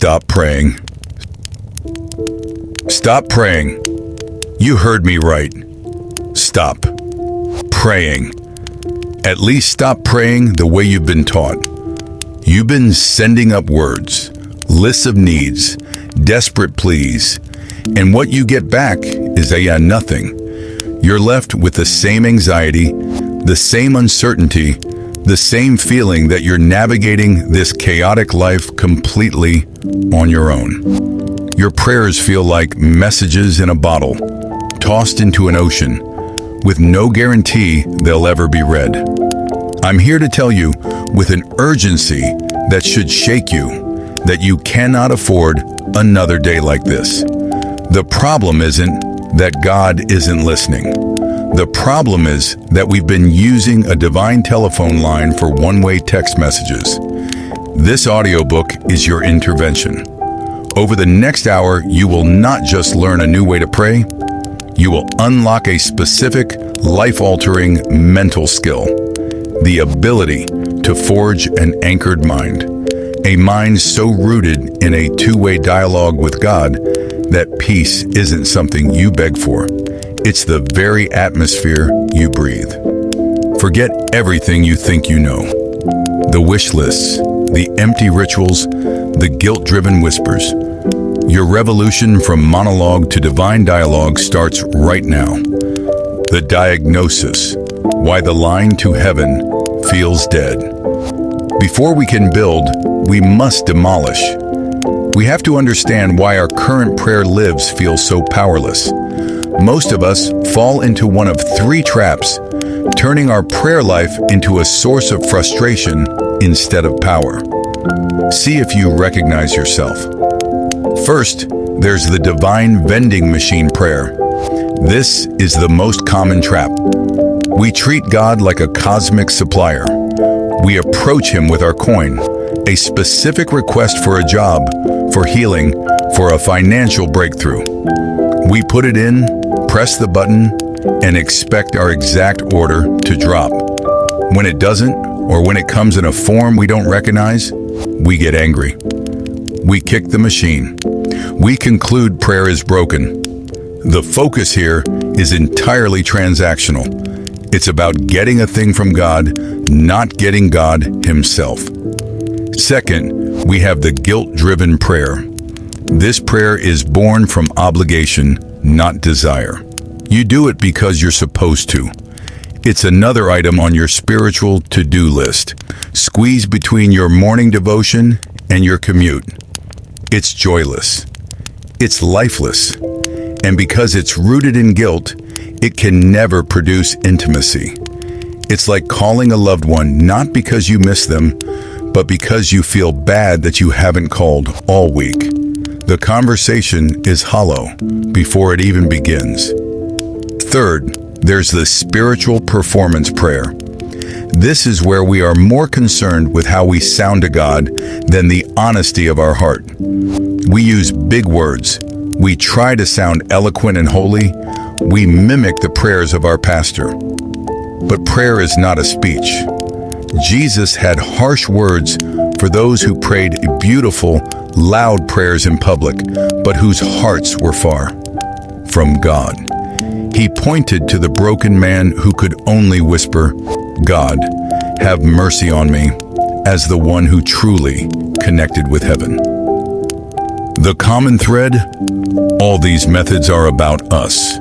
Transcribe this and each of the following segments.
Stop praying. Stop praying. You heard me right. Stop praying. At least stop praying the way you've been taught. You've been sending up words, lists of needs, desperate pleas, and what you get back is nothing. You're left with the same anxiety, the same uncertainty, the same feeling that you're navigating this chaotic life completely on your own. Your prayers feel like messages in a bottle, tossed into an ocean, with no guarantee they'll ever be read. I'm here to tell you, with an urgency that should shake you, that you cannot afford another day like this. The problem isn't that God isn't listening. The problem is that we've been using a divine telephone line for one-way text messages. This audiobook is your intervention. Over the next hour, you will not just learn a new way to pray, you will unlock a specific, life-altering mental skill. The ability to forge an anchored mind. A mind so rooted in a two-way dialogue with God that peace isn't something you beg for. It's the very atmosphere you breathe. Forget everything you think you know. The wish lists, the empty rituals, the guilt-driven whispers. Your revolution from monologue to divine dialogue starts right now. The diagnosis, why the line to heaven feels dead. Before we can build, we must demolish. We have to understand why our current prayer lives feel so powerless. Most of us fall into one of three traps, turning our prayer life into a source of frustration instead of power. See if you recognize yourself. First, there's the divine vending machine prayer. This is the most common trap. We treat God like a cosmic supplier. We approach him with our coin, a specific request for a job, for healing, for a financial breakthrough. We put it in, press the button, and expect our exact order to drop. When it doesn't, or when it comes in a form we don't recognize, we get angry. We kick the machine. We conclude prayer is broken. The focus here is entirely transactional. It's about getting a thing from God, not getting God himself. Second, we have the guilt-driven prayer. This prayer is born from obligation, not desire. You do it because you're supposed to. It's another item on your spiritual to-do list, squeezed between your morning devotion and your commute. It's joyless. It's lifeless. And because it's rooted in guilt, it can never produce intimacy. It's like calling a loved one not because you miss them, but because you feel bad that you haven't called all week. The conversation is hollow before it even begins. Third, there's the spiritual performance prayer. This is where we are more concerned with how we sound to God than the honesty of our heart. We use big words. We try to sound eloquent and holy. We mimic the prayers of our pastor. But prayer is not a speech. Jesus had harsh words for those who prayed beautiful, loud prayers in public, but whose hearts were far from God. He pointed to the broken man who could only whisper, "God, have mercy on me," as the one who truly connected with heaven. The common thread? All these methods are about us.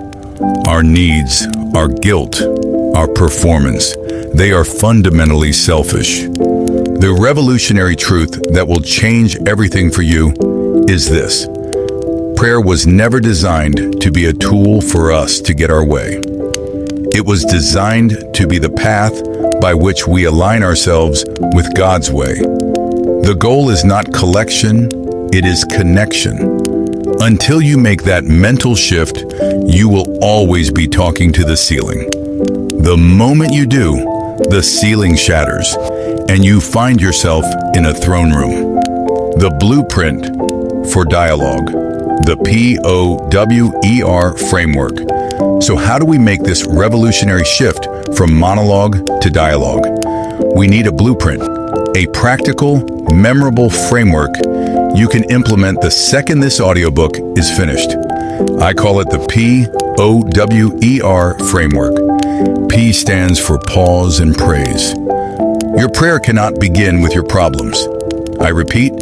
Our needs, our guilt, our performance. They are fundamentally selfish. The revolutionary truth that will change everything for you is this. Prayer was never designed to be a tool for us to get our way. It was designed to be the path by which we align ourselves with God's way. The goal is not collection, it is connection. Until you make that mental shift, you will always be talking to the ceiling. The moment you do, the ceiling shatters, and you find yourself in a throne room. The blueprint for dialogue, the POWER framework. So how do we make this revolutionary shift from monologue to dialogue? We need a blueprint, a practical, memorable framework you can implement the second this audiobook is finished. I call it the POWER framework. P stands for pause and praise. Your prayer cannot begin with your problems. I repeat,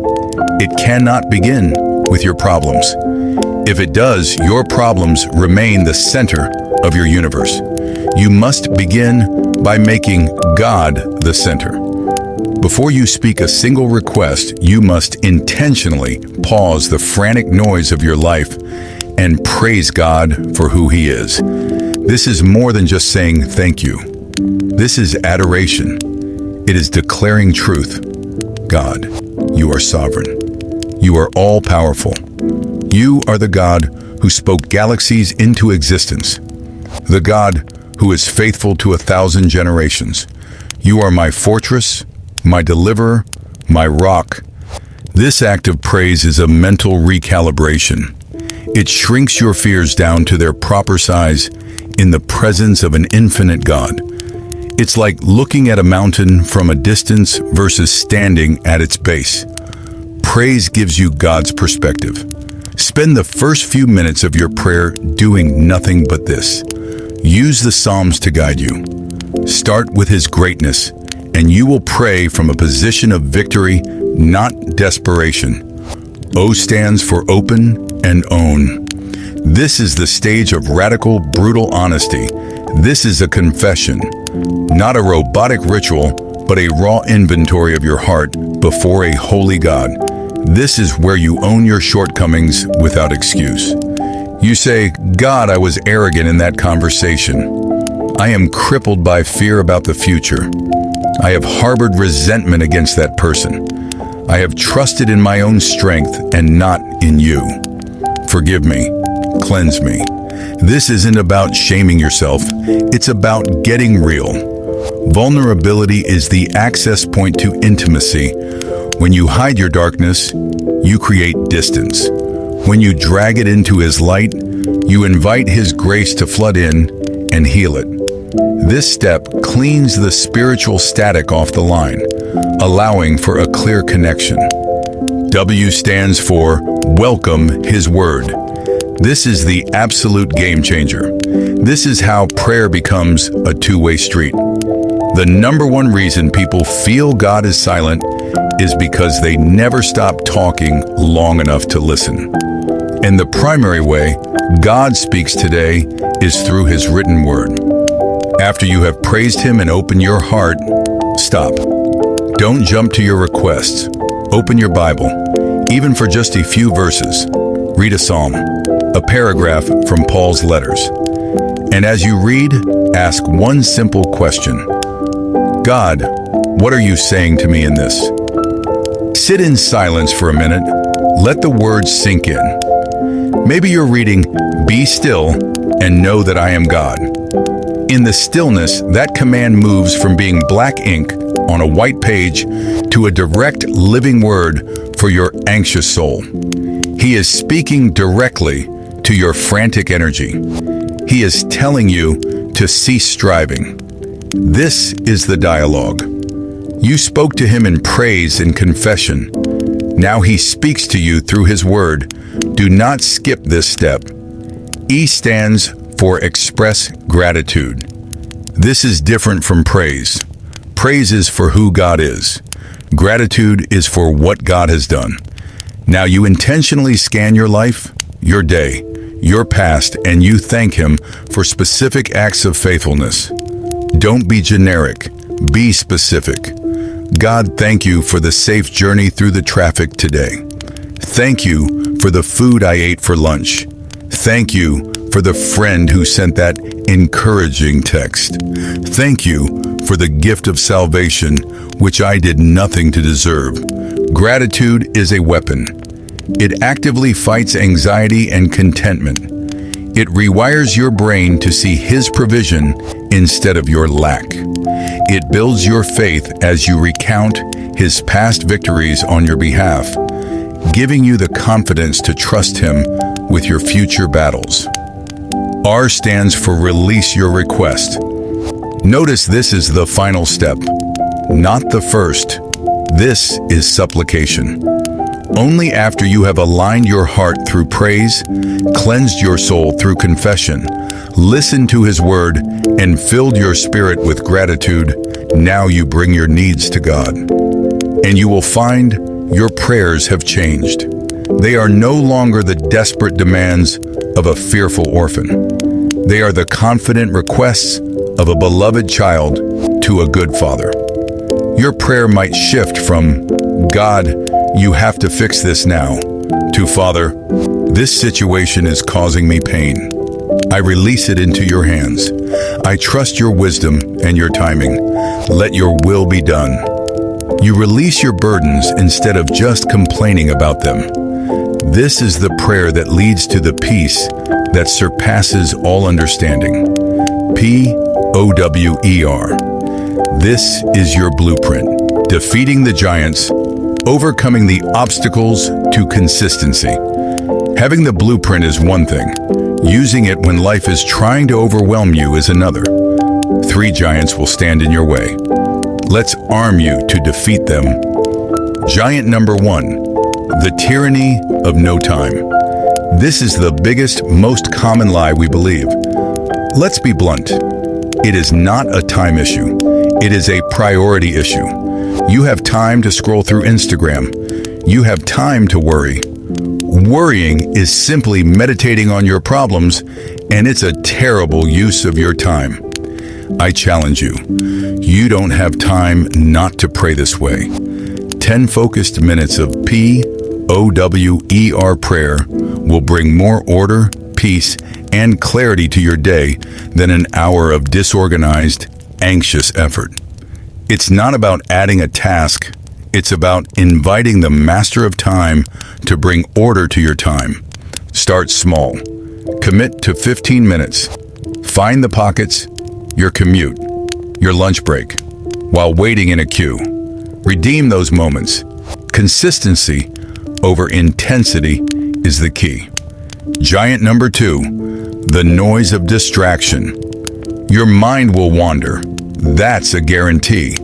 it cannot begin with your problems. If it does, your problems remain the center of your universe. You must begin by making God the center. Before you speak a single request, you must intentionally pause the frantic noise of your life and praise God for who He is. This is more than just saying thank you. This is adoration. It is declaring truth. God, you are sovereign. You are all-powerful. You are the God who spoke galaxies into existence. The God who is faithful to 1,000 generations. You are my fortress, my deliverer, my rock. This act of praise is a mental recalibration. It shrinks your fears down to their proper size in the presence of an infinite God. It's like looking at a mountain from a distance versus standing at its base. Praise gives you God's perspective. Spend the first few minutes of your prayer doing nothing but this. Use the Psalms to guide you. Start with His greatness, and you will pray from a position of victory, not desperation. O stands for open and own. This is the stage of radical, brutal honesty. This is a confession, not a robotic ritual, but a raw inventory of your heart before a holy God. This is where you own your shortcomings without excuse. You say, God, I was arrogant in that conversation. I am crippled by fear about the future. I have harbored resentment against that person. I have trusted in my own strength and not in you. Forgive me. Cleanse me. This isn't about shaming yourself. It's about getting real. Vulnerability is the access point to intimacy. When you hide your darkness, you create distance. When you drag it into His light, you invite His grace to flood in and heal it. This step cleans the spiritual static off the line, allowing for a clear connection. W stands for welcome His word. This is the absolute game changer. This is how prayer becomes a two-way street. The number one reason people feel God is silent is because they never stop talking long enough to listen. And the primary way God speaks today is through His written word. After you have praised Him and opened your heart, stop. Don't jump to your requests. Open your Bible, even for just a few verses. Read a psalm, a paragraph from Paul's letters. And as you read, ask one simple question. God, what are you saying to me in this? Sit in silence for a minute. Let the words sink in. Maybe you're reading, "Be still and know that I am God." In the stillness, that command moves from being black ink on a white page to a direct living word for your anxious soul. He is speaking directly to your frantic energy. He is telling you to cease striving. This is the dialogue. You spoke to Him in praise and confession. Now He speaks to you through His word. Do not skip this step. E stands for express gratitude. This is different from praise. Praise is for who God is. Gratitude is for what God has done. Now you intentionally scan your life, your day, your past, and you thank Him for specific acts of faithfulness. Don't be generic. Be specific. God, thank you for the safe journey through the traffic today. Thank you for the food I ate for lunch. Thank you for the friend who sent that encouraging text. Thank you for the gift of salvation, which I did nothing to deserve. Gratitude is a weapon. It actively fights anxiety and contentment. It rewires your brain to see His provision instead of your lack. It builds your faith as you recount His past victories on your behalf, giving you the confidence to trust Him with your future battles. R stands for release your request. Notice this is the final step, not the first. This is supplication. Only after you have aligned your heart through praise, cleansed your soul through confession, listened to His word, and filled your spirit with gratitude, now you bring your needs to God. And you will find your prayers have changed. They are no longer the desperate demands of a fearful orphan. They are the confident requests of a beloved child to a good father. Your prayer might shift from, "God, you have to fix this now," to, "Father, this situation is causing me pain. I release it into your hands. I trust your wisdom and your timing. Let your will be done." You release your burdens instead of just complaining about them. This is the prayer that leads to the peace that surpasses all understanding. POWER. This is your blueprint. Defeating the giants, overcoming the obstacles to consistency. Having the blueprint is one thing. Using it when life is trying to overwhelm you is another. 3 giants will stand in your way. Let's arm you to defeat them. Giant number 1, the tyranny of no time. This is the biggest, most common lie we believe. Let's be blunt. It is not a time issue. It is a priority issue. You have time to scroll through Instagram. You have time to worry. Worrying is simply meditating on your problems, and it's a terrible use of your time. I challenge you. You don't have time not to pray this way. 10 focused minutes of POWER prayer will bring more order, peace, and clarity to your day than an hour of disorganized, anxious effort. It's not about adding a task. It's about inviting the master of time to bring order to your time. Start small. Commit to 15 minutes. Find the pockets, your commute, your lunch break, while waiting in a queue. Redeem those moments. Consistency over intensity is the key. Giant number 2, the noise of distraction. Your mind will wander. That's a guarantee.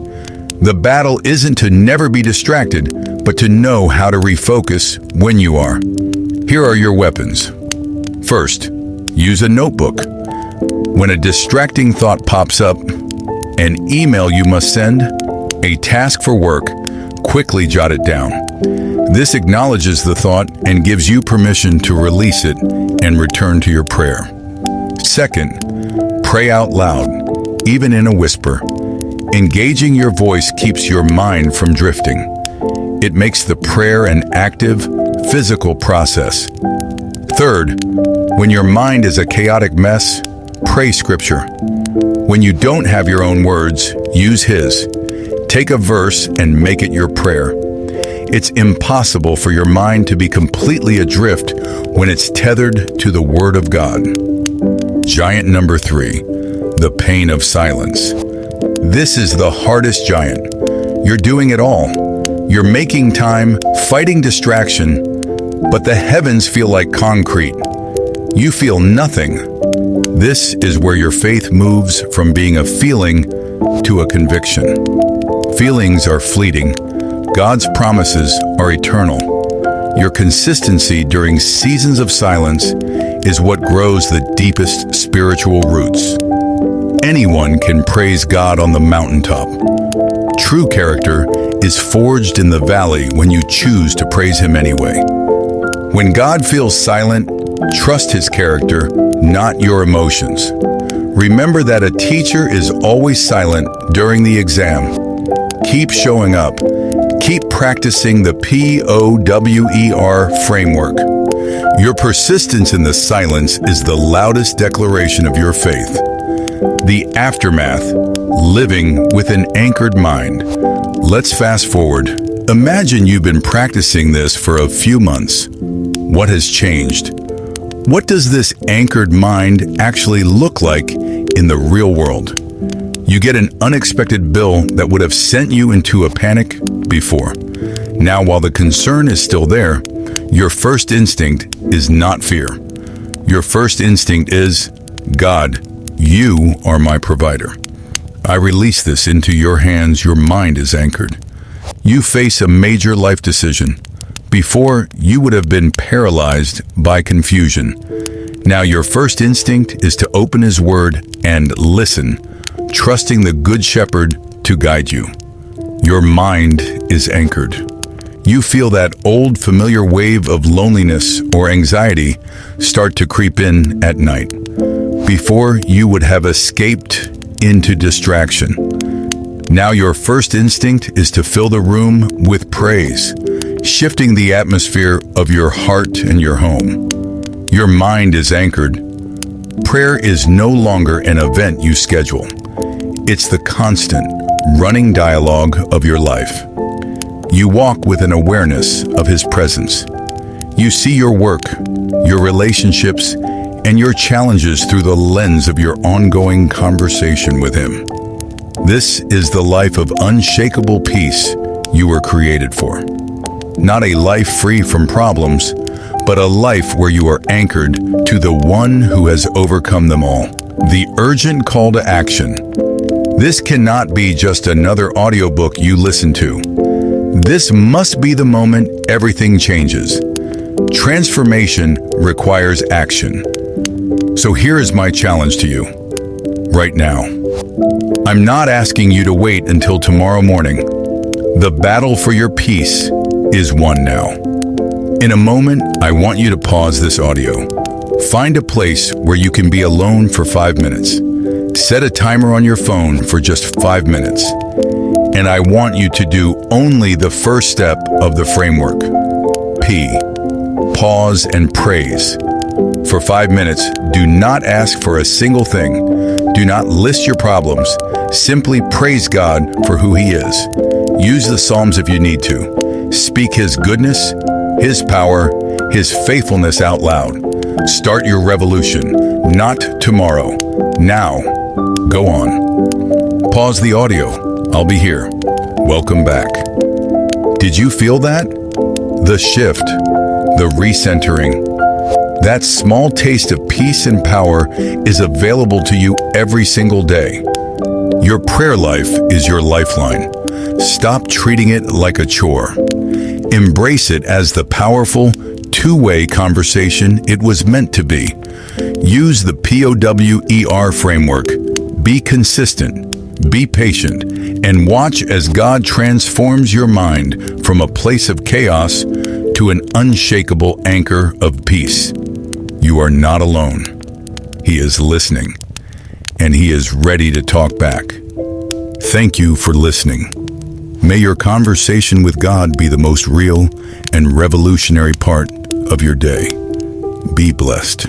The battle isn't to never be distracted, but to know how to refocus when you are. Here are your weapons. First, use a notebook. When a distracting thought pops up, an email you must send, a task for work, quickly jot it down. This acknowledges the thought and gives you permission to release it and return to your prayer. Second, pray out loud, even in a whisper. Engaging your voice keeps your mind from drifting. It makes the prayer an active, physical process. Third, when your mind is a chaotic mess, pray scripture. When you don't have your own words, use His. Take a verse and make it your prayer. It's impossible for your mind to be completely adrift when it's tethered to the Word of God. Giant number 3, the pain of silence. This is the hardest giant. You're doing it all. You're making time, fighting distraction, but the heavens feel like concrete. You feel nothing. This is where your faith moves from being a feeling to a conviction. Feelings are fleeting. God's promises are eternal. Your consistency during seasons of silence is what grows the deepest spiritual roots. Anyone can praise God on the mountaintop. True character is forged in the valley when you choose to praise Him anyway. When God feels silent, trust His character, not your emotions. Remember that a teacher is always silent during the exam. Keep showing up. Keep practicing the POWER framework. Your persistence in the silence is the loudest declaration of your faith. The aftermath, living with an anchored mind. Let's fast forward. Imagine you've been practicing this for a few months. What has changed? What does this anchored mind actually look like in the real world? You get an unexpected bill that would have sent you into a panic before. Now, while the concern is still there, your first instinct is not fear. Your first instinct is, God, you are my provider. I release this into your hands. Your mind is anchored. You face a major life decision. Before, you would have been paralyzed by confusion. Now your first instinct is to open His Word and listen, trusting the Good Shepherd to guide you. Your mind is anchored. You feel that old familiar wave of loneliness or anxiety start to creep in at night. Before, you would have escaped into distraction. Now your first instinct is to fill the room with praise, shifting the atmosphere of your heart and your home. Your mind is anchored. Prayer is no longer an event you schedule. It's the constant, running dialogue of your life. You walk with an awareness of His presence. You see your work, your relationships, and your challenges through the lens of your ongoing conversation with Him. This is the life of unshakable peace you were created for. Not a life free from problems, but a life where you are anchored to the One who has overcome them all. The urgent call to action. This cannot be just another audiobook you listen to. This must be the moment everything changes. Transformation requires action. So here is my challenge to you, right now. I'm not asking you to wait until tomorrow morning. The battle for your peace is won now. In a moment, I want you to pause this audio. Find a place where you can be alone for 5 minutes. Set a timer on your phone for just 5 minutes. And I want you to do only the first step of the framework. P. Pause and praise. For 5 minutes, do not ask for a single thing. Do not list your problems. Simply praise God for who He is. Use the Psalms if you need to. Speak His goodness, His power, His faithfulness out loud. Start your revolution, not tomorrow. Now, go on. Pause the audio. I'll be here. Welcome back. Did you feel that? The shift, the recentering. That small taste of peace and power is available to you every single day. Your prayer life is your lifeline. Stop treating it like a chore. Embrace it as the powerful, two-way conversation it was meant to be. Use the POWER framework. Be consistent, be patient, and watch as God transforms your mind from a place of chaos to an unshakable anchor of peace. You are not alone. He is listening, and He is ready to talk back. Thank you for listening. May your conversation with God be the most real and revolutionary part of your day. Be blessed.